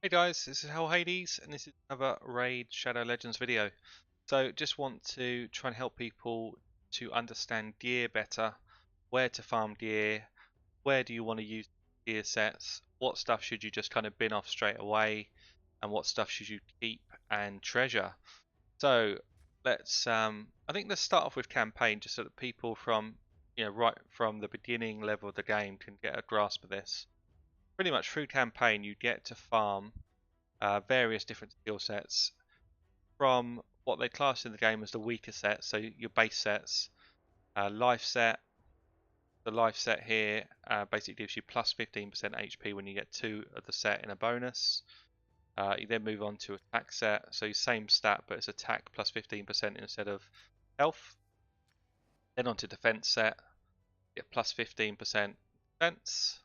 Hey guys, this is Hell Hades, and this is another Raid Shadow Legends video. So, just want to try and help people to understand gear better, where to farm gear, where do you want to use gear sets, what stuff should you just kind of bin off straight away, and what stuff should you keep and treasure. So, I think let's start off with campaign, just so that people from, right from the beginning level of the game can get a grasp of this. Pretty much through campaign, you get to farm various different skill sets from what they class in the game as the weaker sets, so your base sets, life set. The life set here basically gives you plus 15% HP when you get 2 of the set in a bonus. You then move on to attack set, so same stat but it's attack plus 15% instead of health. Then on to defense set, get plus 15% defense.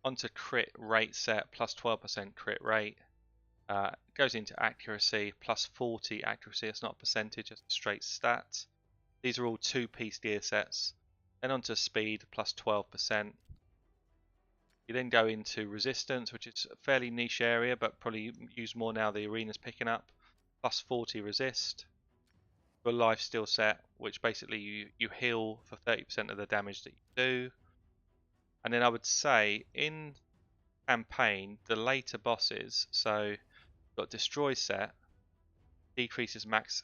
Onto crit rate set, plus 12% crit rate. Goes into accuracy, plus 40 accuracy. It's not a percentage, it's a straight stat. These are all two-piece gear sets. Then onto speed, plus 12%. You then go into resistance, which is a fairly niche area, but probably used more now the arena's picking up. Plus 40 resist. Your life steal set, which basically you heal for 30% of the damage that you do. And then I would say in campaign, the later bosses, so got destroy set, decreases max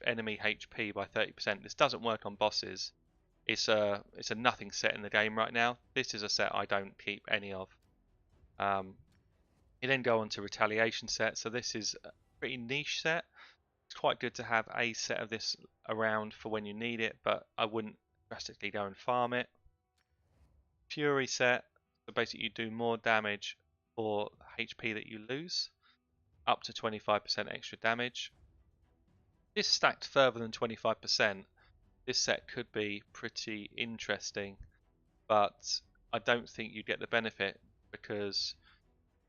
enemy HP by 30%. This doesn't work on bosses. It's a nothing set in the game right now. This is a set I don't keep any of. You then go on to retaliation set. So this is a pretty niche set. It's quite good to have a set of this around for when you need it, but I wouldn't drastically go and farm it. Fury set. So basically you do more damage for HP that you lose, up to 25% extra damage. This stacked further than 25%. This set could be pretty interesting, but I don't think you get the benefit because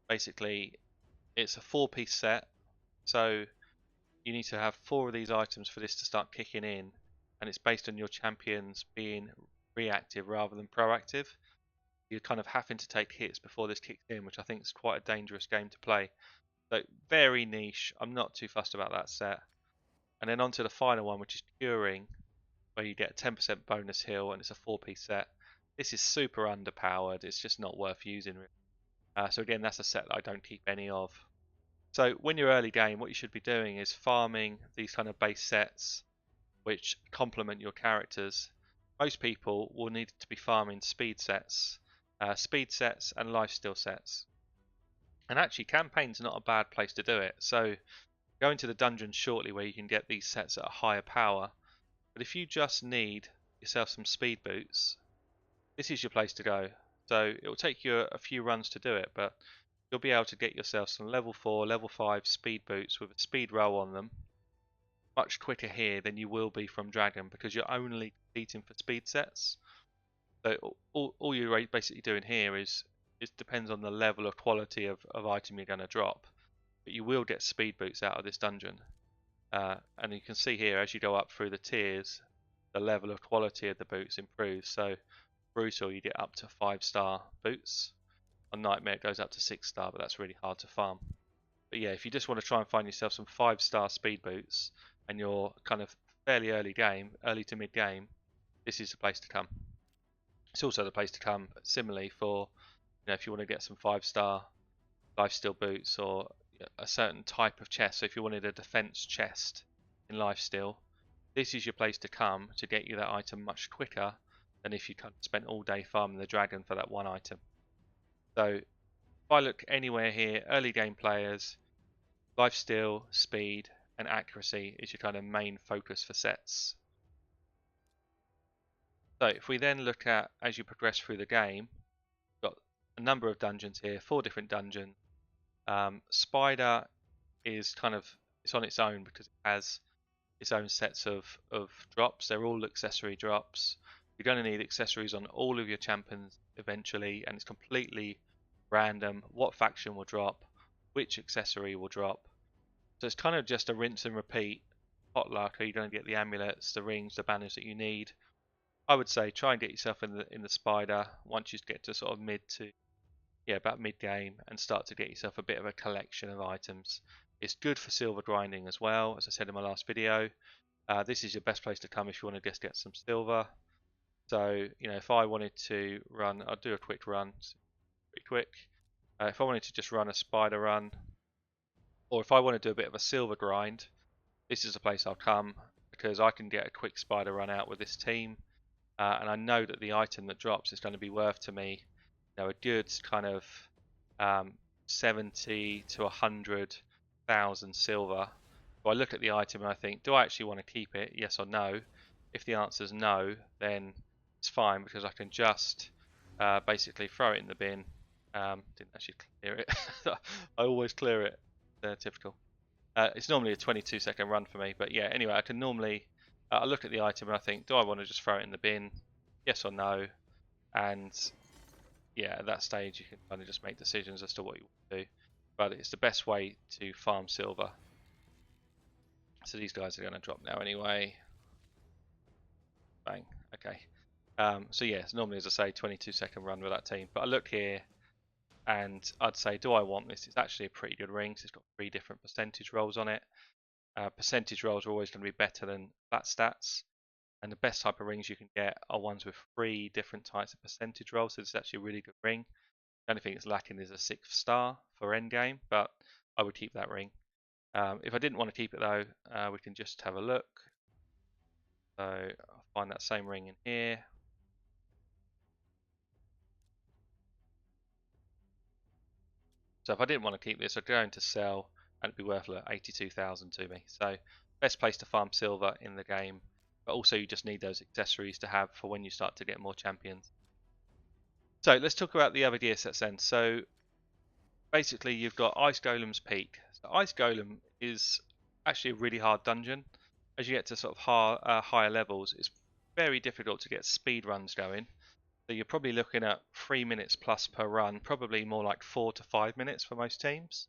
basically it's a 4-piece set, so you need to have 4 of these items for this to start kicking in, and it's based on your champions being reactive rather than proactive. You're kind of having to take hits before this kicks in, which I think is quite a dangerous game to play. So very niche. I'm not too fussed about that set. And then on to the final one, which is curing, where you get a 10% bonus heal, and it's a 4-piece set. This is super underpowered. It's just not worth using. So again, that's a set that I don't keep any of. So when you're early game, what you should be doing is farming these kind of base sets which complement your characters. Most people will need to be farming speed sets and lifesteal sets. And actually, campaign's not a bad place to do it. So go into the dungeon shortly where you can get these sets at a higher power. But if you just need yourself some speed boots, this is your place to go. So it will take you a few runs to do it, but you'll be able to get yourself some level 4, level 5 speed boots with a speed roll on them much quicker here than you will be from Dragon because you're only competing for speed sets. So all you're basically doing here is it depends on the level of quality of item you're going to drop, but you will get speed boots out of this dungeon. And you can see here as you go up through the tiers, the level of quality of the boots improves. So brutal, you get up to 5-star boots. On nightmare, it goes up to 6-star, but that's really hard to farm. But yeah, if you just want to try and find yourself some 5-star speed boots, and you're kind of fairly early game, early to mid game, this is the place to come. It's also the place to come similarly for, if you want to get some 5-star lifesteal boots or a certain type of chest. So if you wanted a defense chest in lifesteal, this is your place to come to get you that item much quicker than if you spent all day farming the dragon for that one item. So if I look anywhere here, early game players, lifesteal, speed, and accuracy is your kind of main focus for sets. So if we then look at as you progress through the game, we've got a number of dungeons here, 4 different dungeons. Spider is it's on its own because it has its own sets of drops. They're all accessory drops. You're going to need accessories on all of your champions eventually, and it's completely random what faction will drop, which accessory will drop. So it's kind of just a rinse and repeat potluck. Are you going to get the amulets, the rings, the banners that you need? I would say try and get yourself in the spider once you get to sort of mid to yeah, about mid-game and start to get yourself a bit of a collection of items. It's good for silver grinding as well, as I said in my last video. This is your best place to come if you want to just get some silver. So, if I wanted to run, I'll do a quick run, pretty quick. If I wanted to just run a spider run, or if I want to do a bit of a silver grind, this is the place I'll come because I can get a quick spider run out with this team. And I know that the item that drops is going to be worth to me, a good kind of 70 to 100,000 silver. So I look at the item and I think, do I actually want to keep it? Yes or no? If the answer is no, then it's fine because I can just basically throw it in the bin. Didn't actually clear it. I always clear it. Typical. It's normally a 22-second run for me, but yeah. Anyway, I can normally I look at the item and I think, do I want to just throw it in the bin? Yes or no? And yeah, at that stage you can kind of just make decisions as to what you want to do. But it's the best way to farm silver. So these guys are going to drop now anyway. Bang. Okay. So yeah, it's normally, as I say, 22-second run with that team. But I look here and I'd say, do I want this? It's actually a pretty good ring. So it's got 3 different percentage rolls on it. Percentage rolls are always going to be better than flat stats. And the best type of rings you can get are ones with 3 different types of percentage rolls. So it's actually a really good ring. The only thing it's lacking is a 6th star for endgame, but I would keep that ring. If I didn't want to keep it though, we can just have a look. So I'll find that same ring in here. So if I didn't want to keep this, I'd go into sell and it'd be worth like 82,000 to me. So best place to farm silver in the game, but also you just need those accessories to have for when you start to get more champions. So let's talk about the other gear sets then. So basically you've got Ice Golem's Peak. So Ice Golem is actually a really hard dungeon. As you get to sort of higher levels, it's very difficult to get speed runs going. So you're probably looking at 3 minutes plus per run, probably more like 4 to 5 minutes for most teams.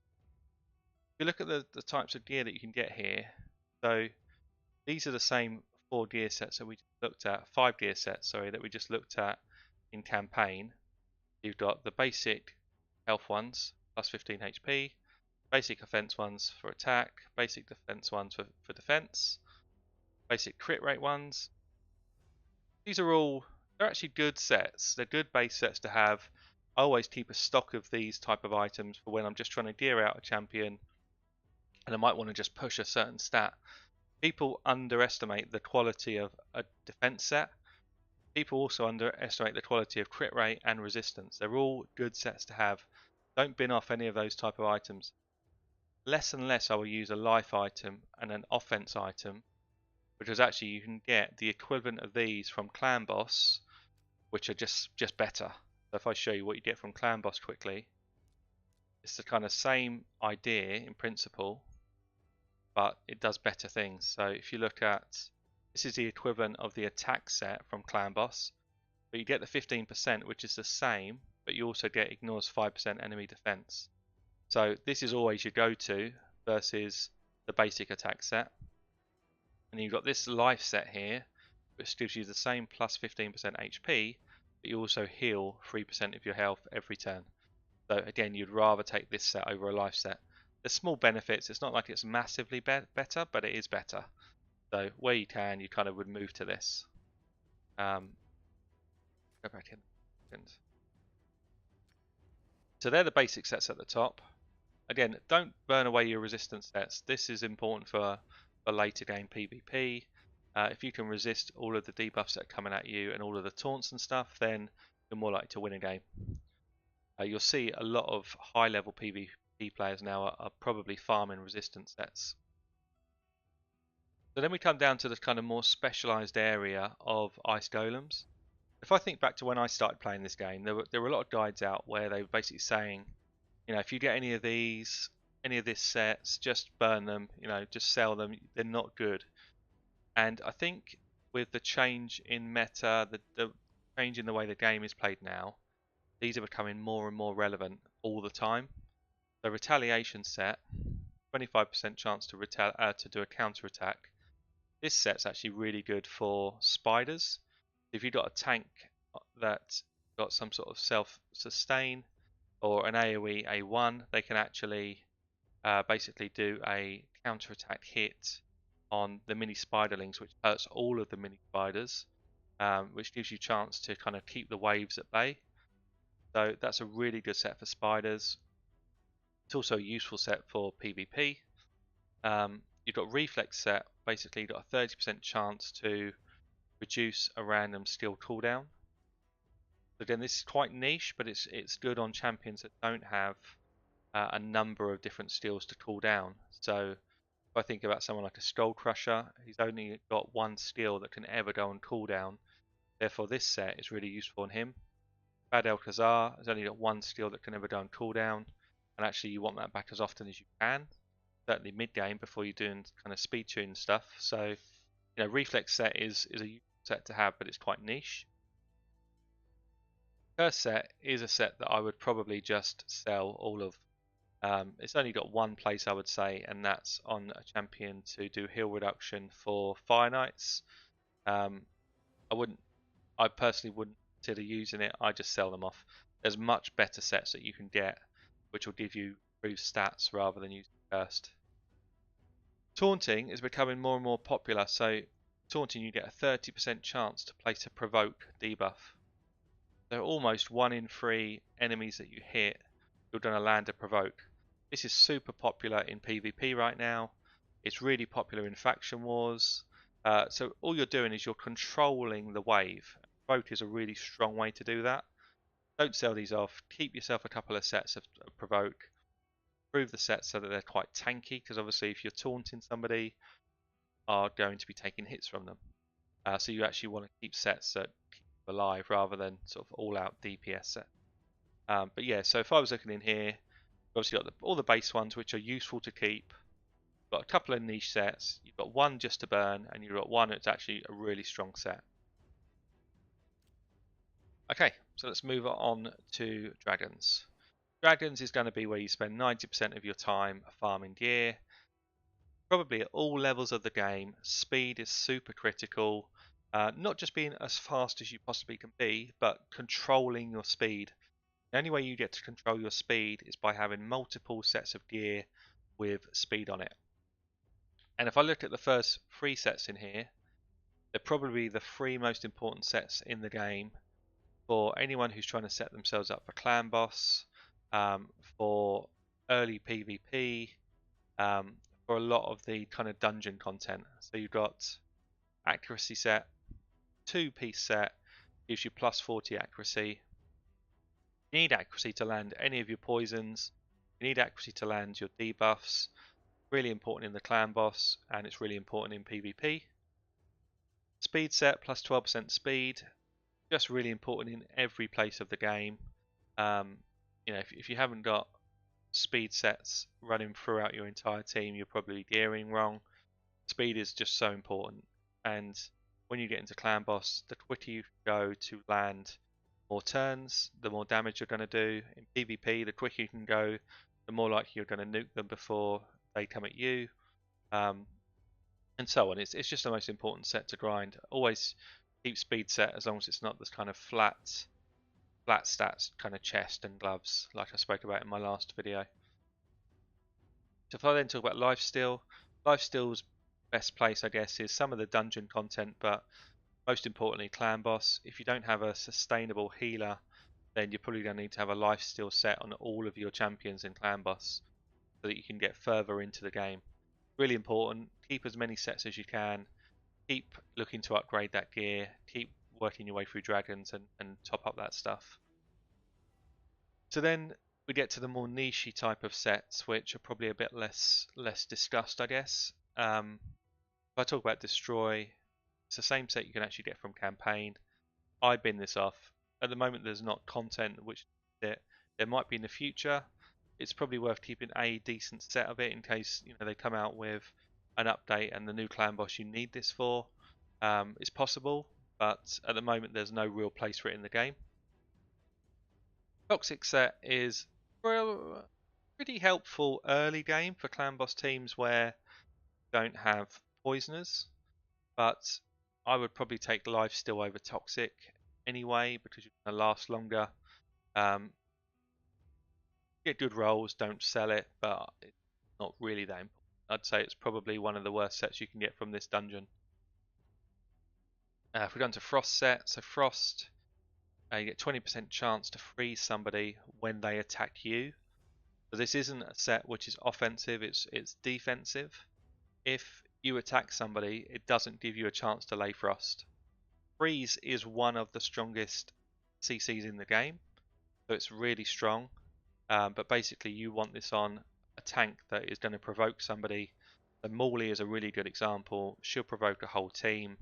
If you look at the types of gear that you can get here, so these are the same 4 gear sets that we just looked at, 5 gear sets, sorry, that we just looked at in campaign. You've got the basic health ones, plus 15 HP, basic offense ones for attack, basic defense ones for defense, basic crit rate ones. These are all, they're actually good sets. They're good base sets to have. I always keep a stock of these type of items for when I'm just trying to gear out a champion and I might want to just push a certain stat. People underestimate the quality of a defense set. People also underestimate the quality of crit rate and resistance. They're all good sets to have. Don't bin off any of those type of items. Less and less I will use a life item and an offense item, because actually you can get the equivalent of these from Clan Boss, which are just better. So if I show you what you get from Clan Boss quickly, it's the kind of same idea in principle, but it does better things. So if you look at, this is the equivalent of the attack set from Clan Boss, but you get the 15%, which is the same, but you also get ignores 5% enemy defense. So this is always your go-to versus the basic attack set. And you've got this life set here, which gives you the same plus 15% HP, but you also heal 3% of your health every turn. So again, you'd rather take this set over a life set. There's small benefits. It's not like it's massively better, but it is better. So where you can, you kind of would move to this. Go back in. So they're the basic sets at the top. Again, don't burn away your resistance sets. This is important for later game PvP. If you can resist all of the debuffs that are coming at you and all of the taunts and stuff, then you're more likely to win a game. You'll see a lot of high level PvP players now are probably farming resistance sets. So then we come down to the kind of more specialized area of ice golems. If I think back to when I started playing this game, there were a lot of guides out where they were basically saying, if you get any of these sets, just burn them, just sell them. They're not good. And I think with the change in meta, the change in the way the game is played now, these are becoming more and more relevant all the time. The retaliation set, 25% chance to do a counter attack. This set's actually really good for spiders. If you've got a tank that got some sort of self-sustain, or an AoE A1, they can actually basically do a counter-attack hit on the mini spiderlings, which hurts all of the mini spiders, which gives you a chance to kind of keep the waves at bay. So that's a really good set for spiders. It's also a useful set for PvP. You've got reflex set, basically you've got a 30% chance to reduce a random skill cooldown. Again, this is quite niche, but it's good on champions that don't have a number of different skills to cool down. So if I think about someone like a Skull Crusher, he's only got one skill that can ever go on cooldown. Therefore, this set is really useful on him. Bad Alcazar has only got one skill that can ever go on cooldown, and actually you want that back as often as you can, certainly mid game before you're doing kind of speed tune stuff. So, reflex set is a useful set to have, but it's quite niche. Curse set is a set that I would probably just sell all of. It's only got one place I would say, and that's on a champion to do heal reduction for Finites. I personally wouldn't consider using it. I just sell them off. There's much better sets that you can get, which will give you improved stats rather than using cursed. Taunting is becoming more and more popular. So taunting, you get a 30% chance to place a provoke debuff. So almost 1 in 3 enemies that you hit, you're going to land a provoke. This is super popular in PvP right now. It's really popular in faction wars. So all you're doing is you're controlling the wave. Provoke is a really strong way to do that. Don't sell these off. Keep yourself a couple of sets of provoke. Improve the sets so that they're quite tanky, because obviously if you're taunting somebody, are going to be taking hits from them. So you actually want to keep sets that keep them alive rather than sort of all-out DPS set. But yeah, so if I was looking in here, you've obviously got all the base ones which are useful to keep. You've got a couple of niche sets. You've got one just to burn, and you've got one that's actually a really strong set. Okay, so let's move on to dragons. Dragons is going to be where you spend 90% of your time farming gear. Probably at all levels of the game, speed is super critical. Not just being as fast as you possibly can be, but controlling your speed. The only way you get to control your speed is by having multiple sets of gear with speed on it. And if I look at the first 3 sets in here, they're probably the 3 most important sets in the game for anyone who's trying to set themselves up for clan boss, for early PvP, for a lot of the kind of dungeon content. So you've got accuracy set, 2-piece set, gives you plus 40 accuracy. You need accuracy to land any of your poisons. You need accuracy to land your debuffs. Really important in the clan boss, and it's really important in PvP. Speed set plus 12% speed, just really important in every place of the game. If you haven't got speed sets running throughout your entire team, you're probably gearing wrong. Speed is just so important, and when you get into clan boss, the quicker you go to land more turns, the more damage you're going to do. In PvP, the quicker you can go, the more likely you're going to nuke them before they come at you, and so on. It's just the most important set to grind. Always keep speed set as long as it's not this kind of flat stats kind of chest and gloves like I spoke about in my last video. So if I then talk about lifesteal's best place I guess is some of the dungeon content, but most importantly clan boss. If you don't have a sustainable healer, then you're probably going to need to have a lifesteal set on all of your champions in clan boss so that you can get further into the game. Really important. Keep as many sets as you can. Keep looking to upgrade that gear. Keep working your way through dragons and top up that stuff. So then we get to the more nichey type of sets, which are probably a bit less discussed, I guess. If I talk about destroy, it's the same set you can actually get from campaign. I bin this off. At the moment, there's not content which there might be in the future. It's probably worth keeping a decent set of it in case they come out with an update and the new clan boss you need this for. It's possible, but at the moment there's no real place for it in the game. Toxic set is pretty helpful early game for clan boss teams where you don't have poisoners, but I would probably take lifesteal over toxic anyway because you're going to last longer. Get good rolls, don't sell it, but it's not really that important. I'd say it's probably one of the worst sets you can get from this dungeon. If we go into Frost set, so Frost, you get 20% chance to freeze somebody when they attack you. So this isn't a set which is offensive, it's defensive. If you attack somebody, it doesn't give you a chance to lay Frost. Freeze is one of the strongest CCs in the game, so it's really strong. But basically, you want this on a tank that is going to provoke somebody. The Morley is a really good example. She'll provoke a whole team.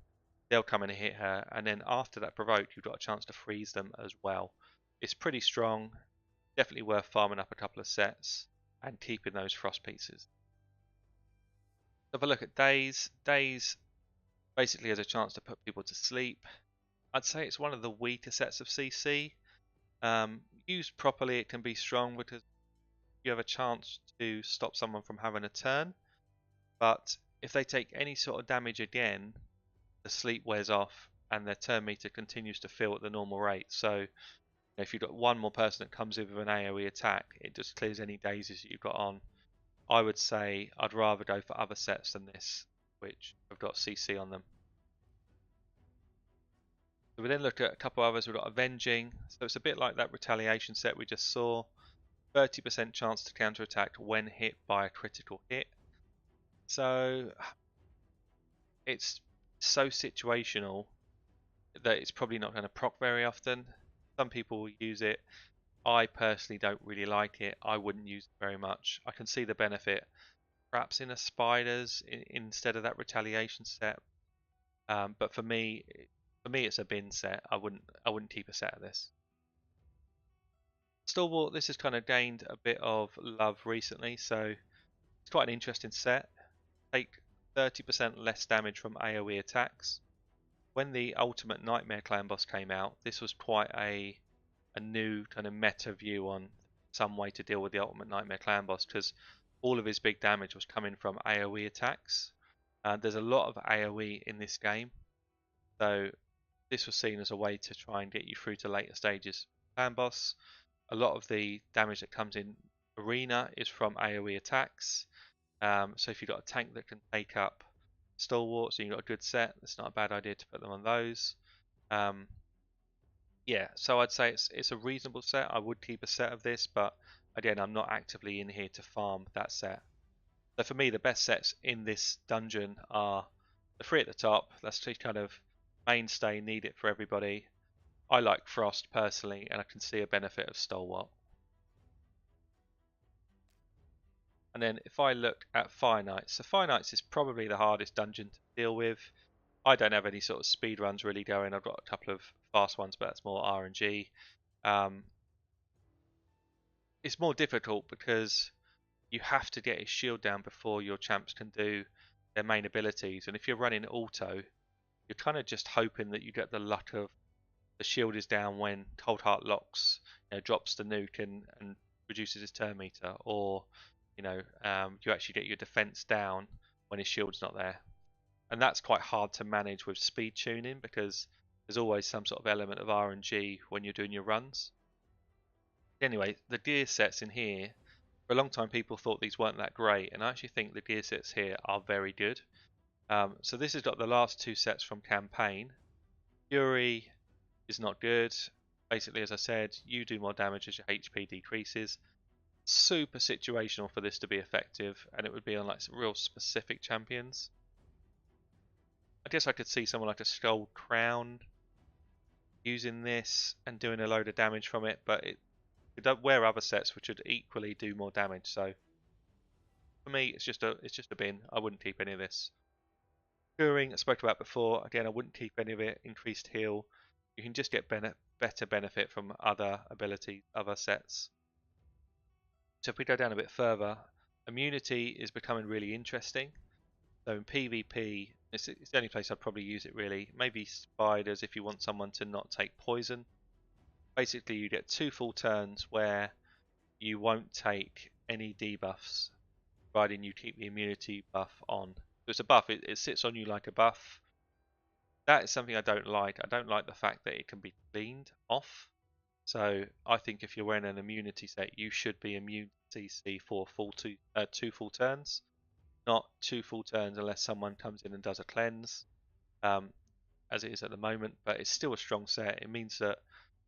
They'll come in and hit her, and then after that provoke, you've got a chance to freeze them as well. It's pretty strong. Definitely worth farming up a couple of sets and keeping those frost pieces. Have a look at Daze. Daze basically has a chance to put people to sleep. I'd say it's one of the weaker sets of CC. Used properly, it can be strong because you have a chance to stop someone from having a turn. But if they take any sort of damage again, the sleep wears off and their turn meter continues to fill at the normal rate. So if you've got one more person that comes in with an AoE attack, it just clears any dazes that you've got on. I would say I'd rather go for other sets than this, which have got CC on them. So we then look at a couple others. We've got Avenging. So it's a bit like that Retaliation set we just saw. 30% chance to counterattack when hit by a critical hit. So it's so situational that it's probably not going to proc very often. Some people will use it. I personally don't really like it. I wouldn't use it very much. I can see the benefit, perhaps in a spiders instead of that retaliation set. But for me, it's a bin set. I wouldn't keep a set of this. Stalwart, this has kind of gained a bit of love recently, so it's quite an interesting set. Take 30% less damage from AoE attacks. When the Ultimate Nightmare Clan boss came out, this was quite a new kind of meta view on some way to deal with the Ultimate Nightmare Clan boss, because all of his big damage was coming from AoE attacks. There's a lot of AoE in this game, so this was seen as a way to try and get you through to later stages. Clan boss, a lot of the damage that comes in arena is from AoE attacks. So if you've got a tank that can take up stalwarts and you've got a good set, it's not a bad idea to put them on those. Yeah, so I'd say it's a reasonable set. I would keep a set of this, but again, I'm not actively in here to farm that set. So for me, the best sets in this dungeon are the three at the top. That's the kind of mainstay, need it for everybody. I like Frost personally, and I can see a benefit of Stalwart. And then if I look at Finites, so Finites is probably the hardest dungeon to deal with. I don't have any sort of speed runs really going. I've got a couple of fast ones, but that's more RNG. It's more difficult because you have to get his shield down before your champs can do their main abilities. And if you're running auto, you're kind of just hoping that you get the luck of the shield is down when Cold Heart locks, drops the nuke and reduces his turn meter, or you actually get your defense down when his shield's not there. And that's quite hard to manage with speed tuning because there's always some sort of element of RNG when you're doing your runs. Anyway, the gear sets in here, for a long time people thought these weren't that great, and I actually think the gear sets here are very good. So this has got the last two sets from campaign. Fury is not good. Basically, as I said, you do more damage as your HP decreases. Super situational for this to be effective, and it would be on like some real specific champions. I guess I could see someone like a Skull Crown using this and doing a load of damage from it, but it don't wear other sets which would equally do more damage. So for me, it's just a bin. I wouldn't keep any of this. Curing, I spoke about before. Again, I wouldn't keep any of it. Increased heal. You can just get better benefit from other abilities, other sets. So if we go down a bit further, immunity is becoming really interesting. So in PvP, it's the only place I'd probably use it really. Maybe spiders if you want someone to not take poison. Basically, you get 2 full turns where you won't take any debuffs, providing you keep the immunity buff on. So it's a buff, it sits on you like a buff. That is something I don't like. I don't like the fact that it can be cleaned off. So I think if you're wearing an immunity set, you should be immune to CC for two full turns, not 2 full turns unless someone comes in and does a cleanse, as it is at the moment. But it's still a strong set. It means that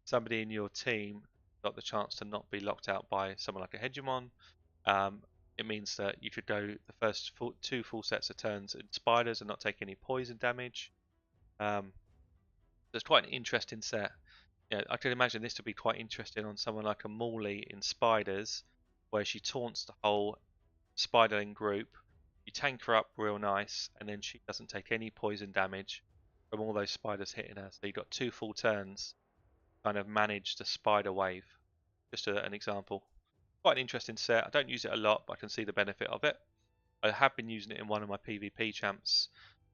somebody in your team got the chance to not be locked out by someone like a hegemon. It means that you could go the first 2 full sets of turns in spiders and not take any poison damage. It's quite an interesting set. I could imagine this to be quite interesting on someone like a Morley in spiders, where she taunts the whole spiderling group. You tank her up real nice, and then she doesn't take any poison damage from all those spiders hitting her. So you've got 2 full turns, kind of manage the spider wave. Just an example. Quite an interesting set. I don't use it a lot, but I can see the benefit of it. I have been using it in one of my PvP champs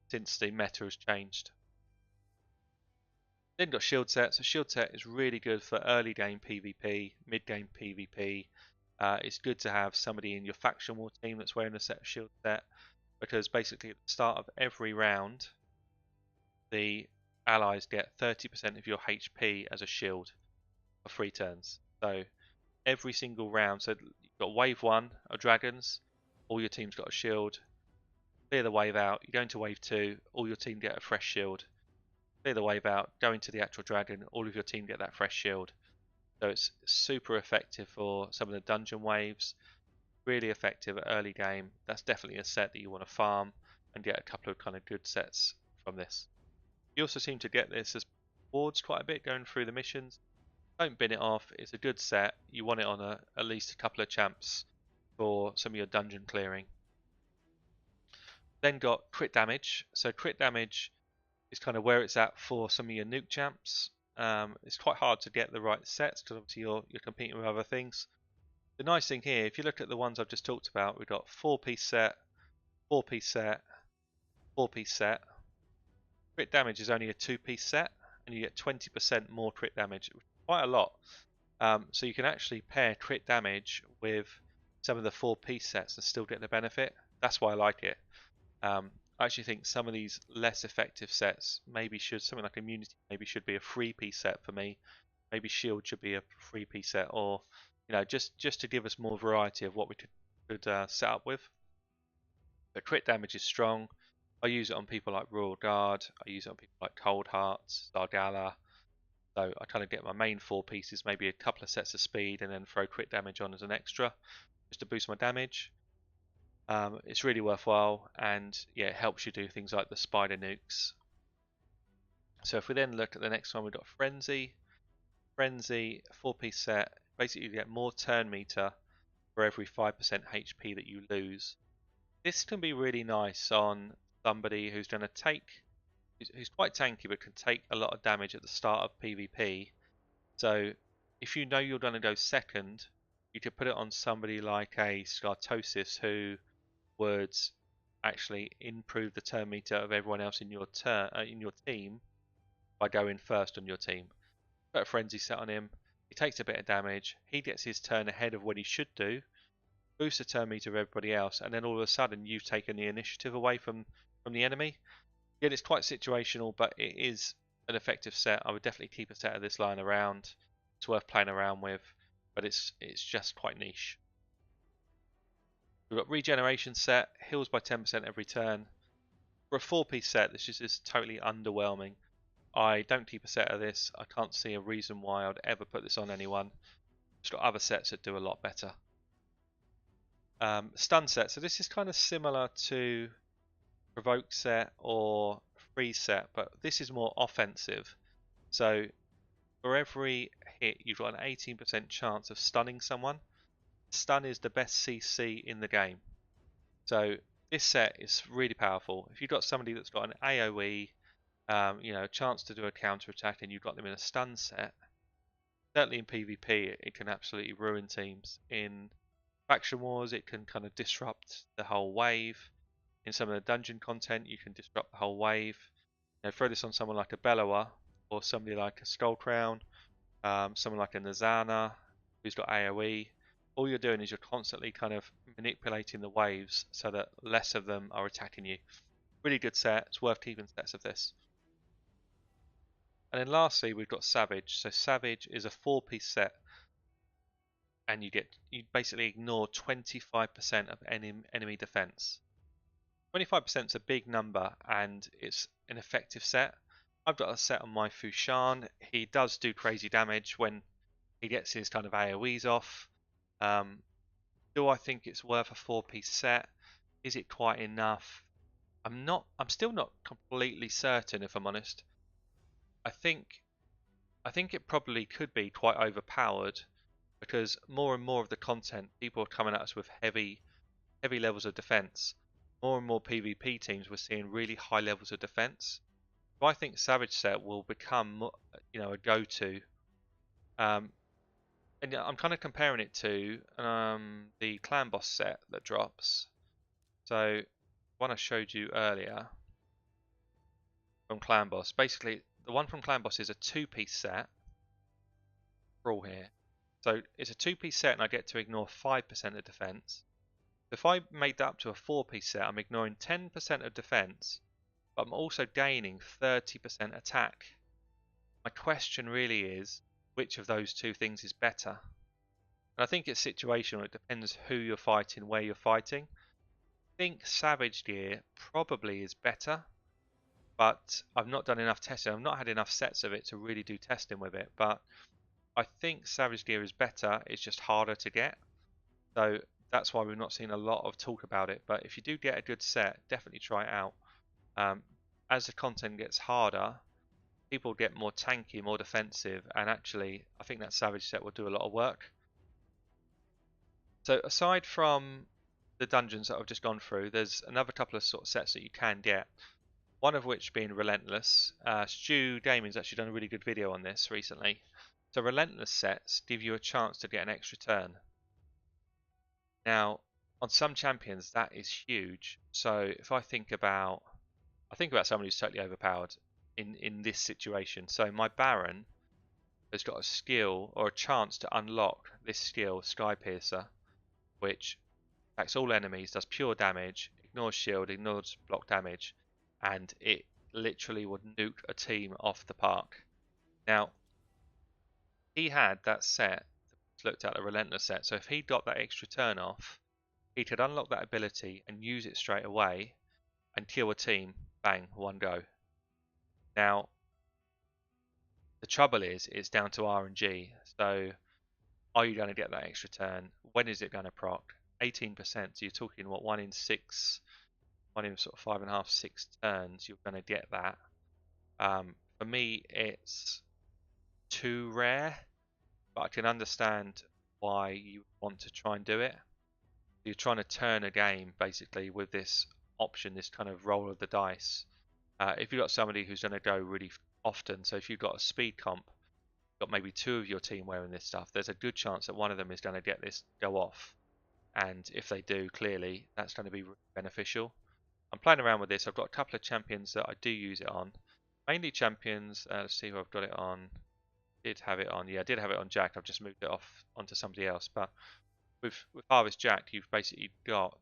since the meta has changed. Then got shield set. So shield set is really good for early game PvP, mid game PvP. It's good to have somebody in your faction war team that's wearing a set of shield set, because basically at the start of every round, the allies get 30% of your HP as a shield for 3 turns. So every single round, so you've got wave 1 of dragons, all your team's got a shield. Clear the wave out, you go into wave 2, all your team get a fresh shield. Clear the wave out, go into the actual dragon, all of your team get that fresh shield. So it's super effective for some of the dungeon waves, really effective at early game. That's definitely a set that you want to farm and get a couple of kind of good sets from this. You also seem to get this as boards quite a bit going through the missions. Don't bin it off, it's a good set. You want it on at least a couple of champs for some of your dungeon clearing. Then got crit damage. So crit damage is kind of where it's at for some of your nuke champs. It's quite hard to get the right sets because obviously you're competing with other things. The nice thing here, if you look at the ones I've just talked about, we've got 4-piece set, 4-piece set, 4-piece set. Crit damage is only a 2-piece set, and you get 20% more crit damage, quite a lot. So you can actually pair crit damage with some of the 4-piece sets and still get the benefit. That's why I like it. I actually think some of these less effective sets something like immunity maybe should be a 3-piece set for me. Maybe shield should be a 3-piece set, or just to give us more variety of what we could set up with. But crit damage is strong. I use it on people like Royal Guard. I use it on people like Cold Hearts, Zargala. So I kind of get my main 4 pieces, maybe a couple of sets of speed, and then throw crit damage on as an extra, just to boost my damage. It's really worthwhile, and yeah, it helps you do things like the spider nukes. So if we then look at the next one, we've got Frenzy. Frenzy, 4-piece set. Basically, you get more turn meter for every 5% HP that you lose. This can be really nice on somebody who's going to who's quite tanky but can take a lot of damage at the start of PvP. So if you know you're going to go second, you could put it on somebody like a Scartosis who would actually improve the turn meter of everyone else in your team by going first on your team. Put a frenzy set on him, he takes a bit of damage, he gets his turn ahead of what he should do, boosts the turn meter of everybody else, and then all of a sudden you've taken the initiative away from the enemy. Again, it's quite situational, but it is an effective set. I would definitely keep a set of this lying around. It's worth playing around with, but it's just quite niche. We've got regeneration set, heals by 10% every turn. For a 4-piece set, this is totally underwhelming. I don't keep a set of this. I can't see a reason why I'd ever put this on anyone. It's got other sets that do a lot better. Stun set. So this is kind of similar to provoke set or freeze set, but this is more offensive. So for every hit, you've got an 18% chance of stunning someone. Stun is the best CC in the game. So this set is really powerful. If you've got somebody that's got an AoE, a chance to do a counter attack, and you've got them in a stun set, certainly in PvP, it can absolutely ruin teams. In faction wars, it can kind of disrupt the whole wave. In some of the dungeon content, you can disrupt the whole wave. Throw this on someone like a Bellower, or somebody like a Skullcrown, someone like a Nazana, who's got AoE. All you're doing is you're constantly kind of manipulating the waves so that less of them are attacking you. Really good set. It's worth keeping sets of this. And then lastly, we've got Savage. So Savage is a 4-piece set, and you basically ignore 25% of enemy defense. 25% is a big number, and it's an effective set. I've got a set on my Fushan. He does do crazy damage when he gets his kind of AoEs off. Do I think it's worth a 4-piece set? Is it quite enough? I'm still not completely certain, if I'm honest. I think it probably could be quite overpowered, because more and more of the content, people are coming at us with heavy levels of defense. More and more PvP teams, we're seeing really high levels of defense. So I think Savage set will become, a go-to. And I'm kind of comparing it to the Clan Boss set that drops. So one I showed you earlier from Clan Boss. Basically, the one from Clan Boss is a 2-piece set. For all here. So it's a 2-piece set, and I get to ignore 5% of defense. If I made that up to a 4-piece set, I'm ignoring 10% of defense, but I'm also gaining 30% attack. My question really is, which of those two things is better? And I think it's situational. It depends who you're fighting, where you're fighting. I think Savage Gear probably is better, but I've not done enough testing. I've not had enough sets of it to really do testing with it, but I think Savage Gear is better. It's just harder to get. So that's why we've not seen a lot of talk about it. But if you do get a good set, definitely try it out. As the content gets harder, people get more tanky, more defensive, and actually, I think that Savage set will do a lot of work. So aside from the dungeons that I've just gone through, there's another couple of sort of sets that you can get. One of which being Relentless. Stu Gaming's actually done a really good video on this recently. So Relentless sets give you a chance to get an extra turn. Now, on some champions, that is huge. So if I think about someone who's totally overpowered in this situation. So my Baron has got a skill or a chance to unlock this skill, Sky Piercer, which attacks all enemies, does pure damage, ignores shield, ignores block damage, and it literally would nuke a team off the park. Now, he had that set, looked at the Relentless set, so if he got that extra turn off, he could unlock that ability and use it straight away and kill a team, bang, one go. Now, the trouble is, it's down to RNG. So, are you going to get that extra turn? When is it going to proc? 18%. So you're talking what, one in sort of 5.5, 6 turns, you're going to get that. For me, it's too rare, but I can understand why you want to try and do it. You're trying to turn a game basically with this option, this kind of roll of the dice. If you've got somebody who's going to go really often, so if you've got a speed comp, got maybe 2 of your team wearing this stuff, there's a good chance that one of them is going to get this go off. And if they do, clearly, that's going to be beneficial. I'm playing around with this. I've got a couple of champions that I do use it on. Mainly champions. Let's see who I've got it on. Did have it on. Yeah, I did have it on Jack. I've just moved it off onto somebody else. But with Harvest Jack, you've basically got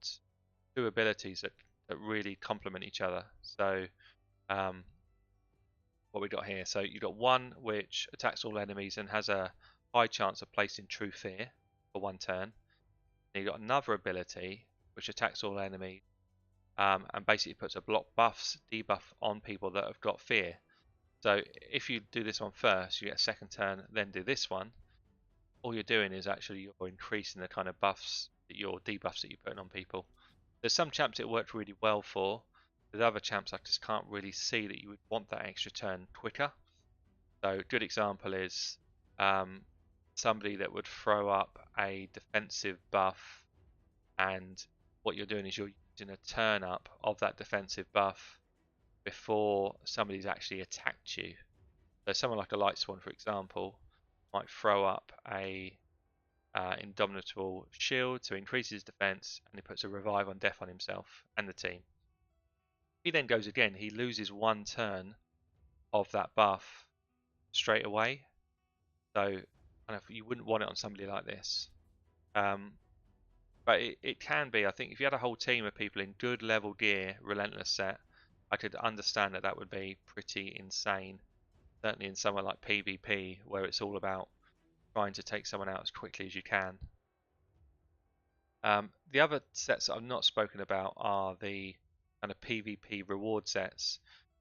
2 abilities that really complement each other. So, what we got here? So you've got one which attacks all enemies and has a high chance of placing True Fear for 1 turn. And you've got another ability which attacks all enemies and basically puts a block buffs, debuff on people that have got fear. So if you do this one first, you get a 2nd turn, then do this one. All you're doing is actually you're increasing the kind of buffs, your debuffs that you're putting on people. There's some champs it worked really well for. With other champs, I just can't really see that you would want that extra turn quicker. So a good example is somebody that would throw up a defensive buff, and what you're doing is you're using a turn up of that defensive buff before somebody's actually attacked you. So someone like a Light Swan, for example, might throw up a indomitable shield to increase his defense, and he puts a revive on death on himself and the team. He then goes again, he loses 1 turn of that buff straight away. So kind of you wouldn't want it on somebody like this. But it can be. I think if you had a whole team of people in good level gear, Relentless set, I could understand that would be pretty insane. certainly in somewhere like PvP, where it's all about trying to take someone out as quickly as you can. The other sets that I've not spoken about are the kind of PvP reward sets.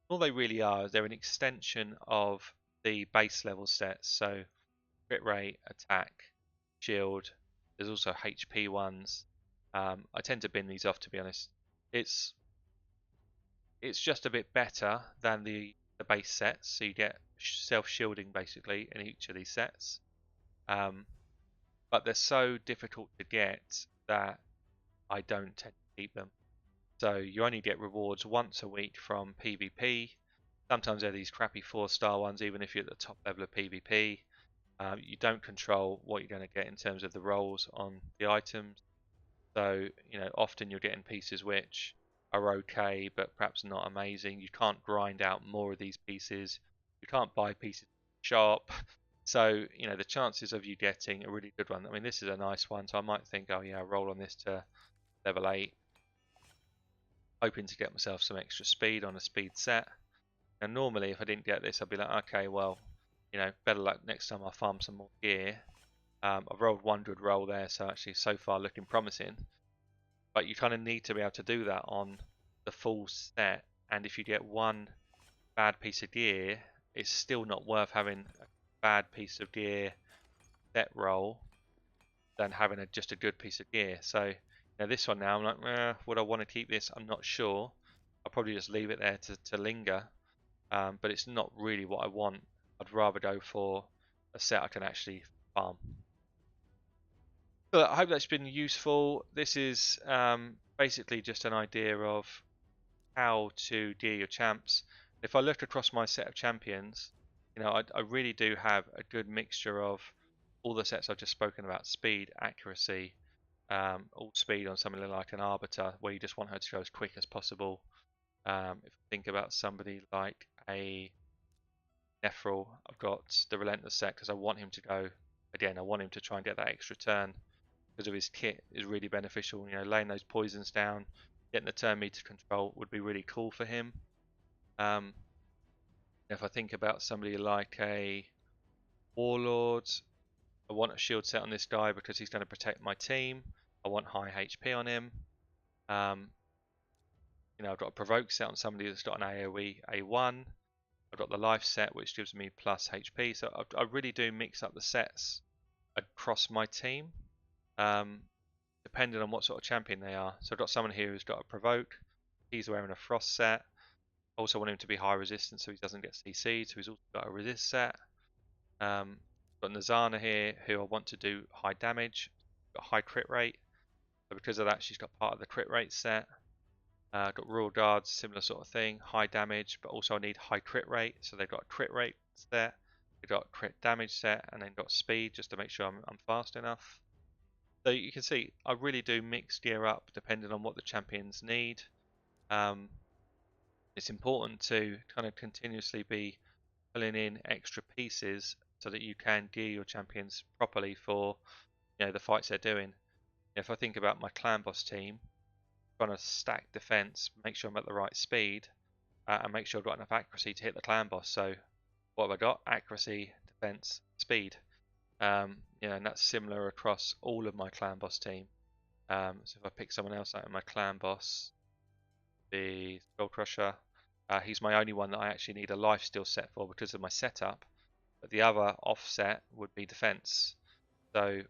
All they really are is they're an extension of the base level sets. So crit rate, attack, shield. There's also HP ones. I tend to bin these off, to be honest. It's just a bit better than the base sets, so you get self-shielding basically in each of these sets. But they're so difficult to get that I don't tend to keep them. So you only get rewards once a week from PvP. Sometimes they're these crappy 4-star ones, even if you're at the top level of PvP. You don't control what you're going to get in terms of the rolls on the items. So, often you're getting pieces which are okay, but perhaps not amazing. You can't grind out more of these pieces. You can't buy pieces in the shop. So, the chances of you getting a really good one. I mean, this is a nice one, so I might think, oh yeah, I'll roll on this to level 8, hoping to get myself some extra speed on a speed set. And normally, if I didn't get this, I'd be like, okay, well, better luck next time I farm some more gear. I've rolled one good roll there, so actually so far looking promising. But you kind of need to be able to do that on the full set, and if you get one bad piece of gear, it's still not worth having a bad piece of gear set roll than having just a good piece of gear. So this one now, I'm like, would I want to keep this? I'm not sure. I'll probably just leave it there to linger, but it's not really what I want. I'd rather go for a set I can actually farm. But I hope that's been useful. This is basically just an idea of how to gear your champs. If I look across my set of champions, I really do have a good mixture of all the sets I've just spoken about: speed, accuracy, all speed on somebody like an Arbiter, where you just want her to go as quick as possible. If I think about somebody like a Nephril, I've got the Relentless set because I want him to go. Again, I want him to try and get that extra turn because of his kit is really beneficial. Laying those poisons down, getting the turn meter control would be really cool for him. If I think about somebody like a Warlord, I want a shield set on this guy because he's going to protect my team. I want high HP on him. I've got a provoke set on somebody that's got an AoE A1. I've got the life set which gives me plus HP. So I really do mix up the sets across my team, depending on what sort of champion they are. So I've got someone here who's got a provoke. He's wearing a frost set. Also want him to be high resistance so he doesn't get CC'd. So he's also got a resist set. Got Nazana here who I want to do high damage. Got high crit rate. So because of that, she's got part of the crit rate set. Got Royal Guards, similar sort of thing, high damage, but also I need high crit rate. So they've got a crit rate set, they've got crit damage set, and then got speed just to make sure I'm fast enough. So you can see I really do mix gear up depending on what the champions need. It's important to kind of continuously be pulling in extra pieces so that you can gear your champions properly for the fights they're doing. If I think about my clan boss team, trying to stack defense, make sure I'm at the right speed, and make sure I've got enough accuracy to hit the clan boss. So what have I got? Accuracy, defense, speed. And that's similar across all of my clan boss team. So if I pick someone else out of my clan boss, the Skull Crusher, he's my only one that I actually need a life steal set for because of my setup. But the other offset would be defense. So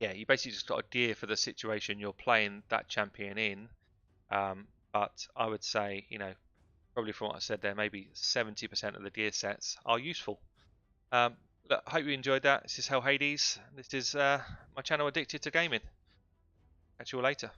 yeah, you basically just got to gear for the situation you're playing that champion in. But I would say, probably from what I said there, maybe 70% of the gear sets are useful. Look, hope you enjoyed that. This is Hell Hades. This is my channel Addicted to Gaming. Catch you all later.